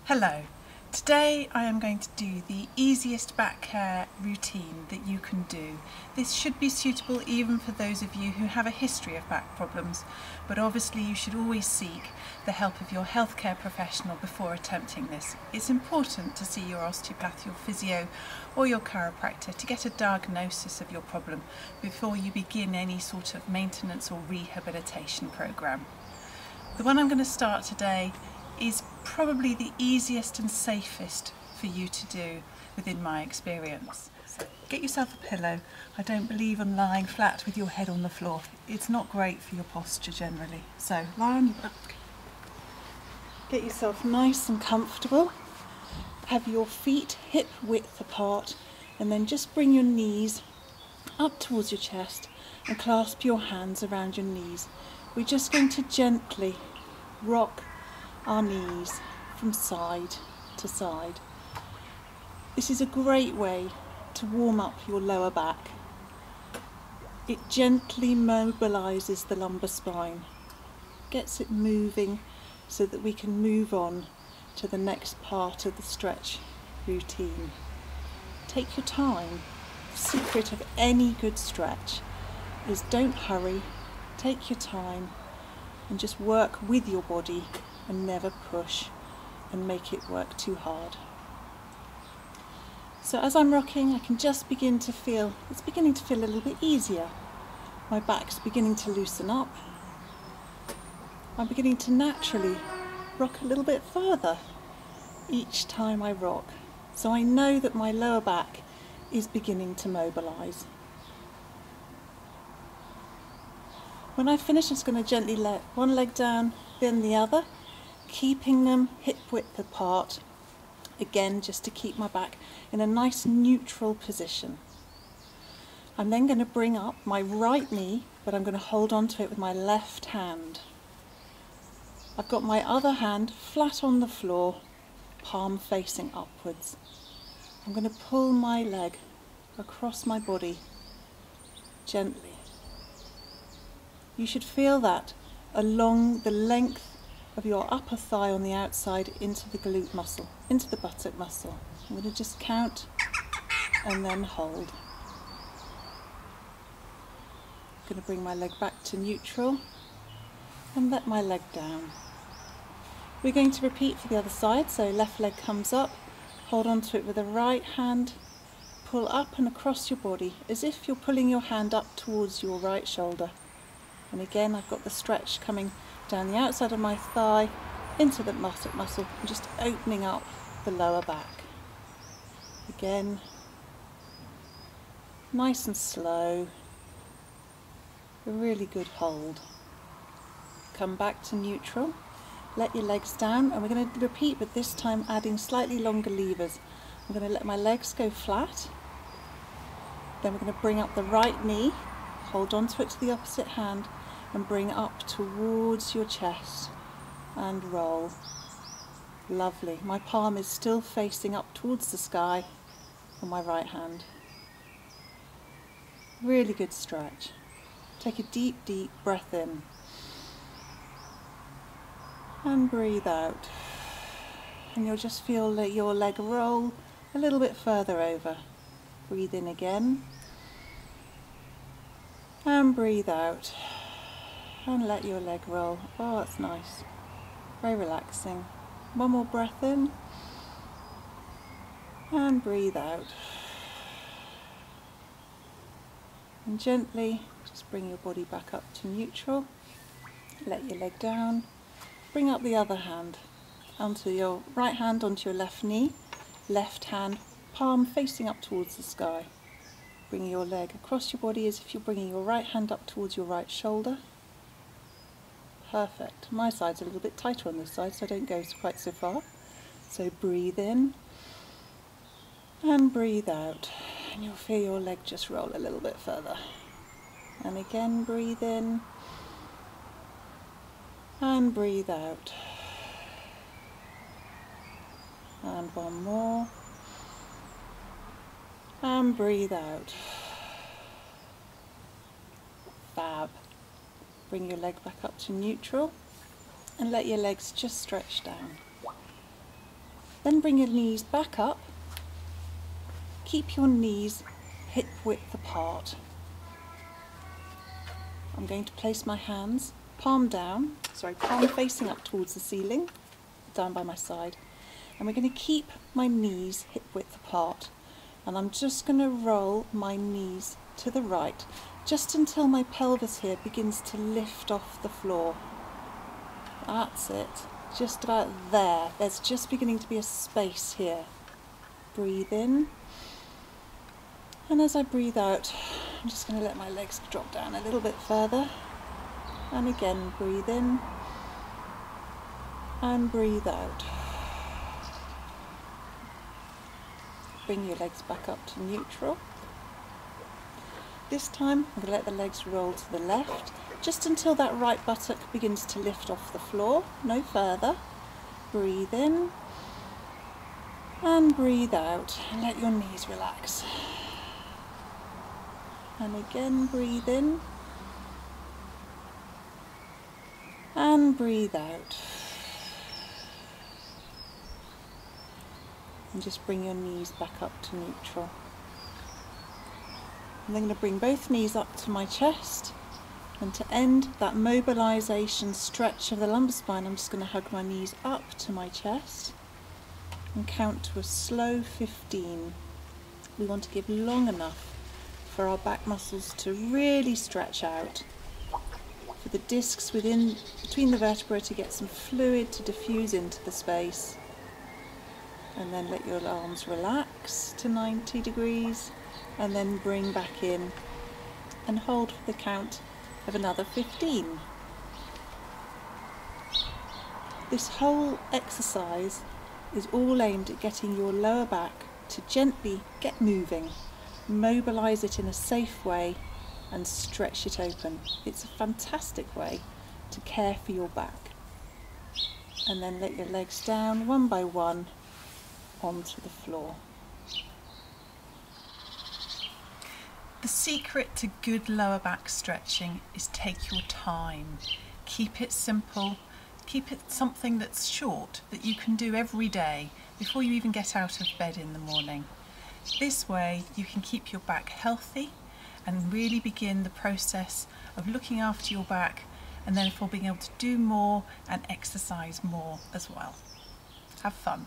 Hello. Today I am going to do the easiest back care routine that you can do. This should be suitable even for those of you who have a history of back problems, but obviously you should always seek the help of your healthcare professional before attempting this. It's important to see your osteopath, your physio or your chiropractor to get a diagnosis of your problem before you begin any sort of maintenance or rehabilitation program. The one I'm going to start today is probably the easiest and safest for you to do within my experience. So get yourself a pillow. I don't believe in lying flat with your head on the floor. It's not great for your posture generally. So lie on your back. Get yourself nice and comfortable. Have your feet hip width apart and then just bring your knees up towards your chest and clasp your hands around your knees. We're just going to gently rock our knees from side to side. This is a great way to warm up your lower back. It gently mobilises the lumbar spine, gets it moving so that we can move on to the next part of the stretch routine. Take your time. The secret of any good stretch is don't hurry, take your time and just work with your body and never push and make it work too hard. So as I'm rocking, I can just begin to feel, it's beginning to feel a little bit easier. My back's beginning to loosen up. I'm beginning to naturally rock a little bit further each time I rock. So I know that my lower back is beginning to mobilise. When I finish, I'm just going to gently let one leg down, then the other, keeping them hip width apart, again just to keep my back in a nice neutral position. I'm then going to bring up my right knee, but I'm going to hold on to it with my left hand. I've got my other hand flat on the floor, palm facing upwards. I'm going to pull my leg across my body gently. You should feel that along the length of your upper thigh on the outside into the glute muscle, into the buttock muscle. I'm going to just count and then hold. I'm going to bring my leg back to neutral and let my leg down. We're going to repeat for the other side, so left leg comes up, hold on to it with the right hand, pull up and across your body as if you're pulling your hand up towards your right shoulder. And again, I've got the stretch coming down the outside of my thigh into the buttock muscle and just opening up the lower back. Again, nice and slow, a really good hold. Come back to neutral, let your legs down, and we're going to repeat, but this time adding slightly longer levers. I'm going to let my legs go flat, then we're going to bring up the right knee, hold on to it to the opposite hand, and bring up towards your chest and roll. Lovely. My palm is still facing up towards the sky on my right hand. Really good stretch. Take a deep, deep breath in and breathe out. And you'll just feel your leg roll a little bit further over. Breathe in again and breathe out. And let your leg roll. Oh, that's nice. Very relaxing. One more breath in. And breathe out. And gently just bring your body back up to neutral. Let your leg down. Bring up the other hand onto your right hand onto your left knee. Left hand, palm facing up towards the sky. Bring your leg across your body as if you're bringing your right hand up towards your right shoulder. Perfect. My side's a little bit tighter on this side, so I don't go quite so far. So breathe in and breathe out. And you'll feel your leg just roll a little bit further. And again, breathe in and breathe out. And one more. And breathe out. Fab. Bring your leg back up to neutral and let your legs just stretch down. Then bring your knees back up. Keep your knees hip width apart. I'm going to place my hands palm facing up towards the ceiling, down by my side. And we're going to keep my knees hip width apart. And I'm just going to roll my knees to the right, just until my pelvis here begins to lift off the floor. That's it. Just about there. There's just beginning to be a space here. Breathe in. And as I breathe out, I'm just going to let my legs drop down a little bit further. And again, breathe in. And breathe out. Bring your legs back up to neutral. This time, I'm going to let the legs roll to the left, just until that right buttock begins to lift off the floor, no further. Breathe in. And breathe out. And let your knees relax. And again, breathe in. And breathe out. And just bring your knees back up to neutral. And I'm going to bring both knees up to my chest. And to end that mobilisation stretch of the lumbar spine, I'm just going to hug my knees up to my chest and count to a slow 15. We want to give long enough for our back muscles to really stretch out, for the discs between the vertebrae to get some fluid to diffuse into the space. And then let your arms relax to 90 degrees and then bring back in and hold for the count of another 15. This whole exercise is all aimed at getting your lower back to gently get moving, mobilise it in a safe way and stretch it open. It's a fantastic way to care for your back. And then let your legs down one by one onto the floor. The secret to good lower back stretching is take your time. Keep it simple. Keep it something that's short, that you can do every day before you even get out of bed in the morning. This way you can keep your back healthy and really begin the process of looking after your back, and therefore being able to do more and exercise more as well. Have fun.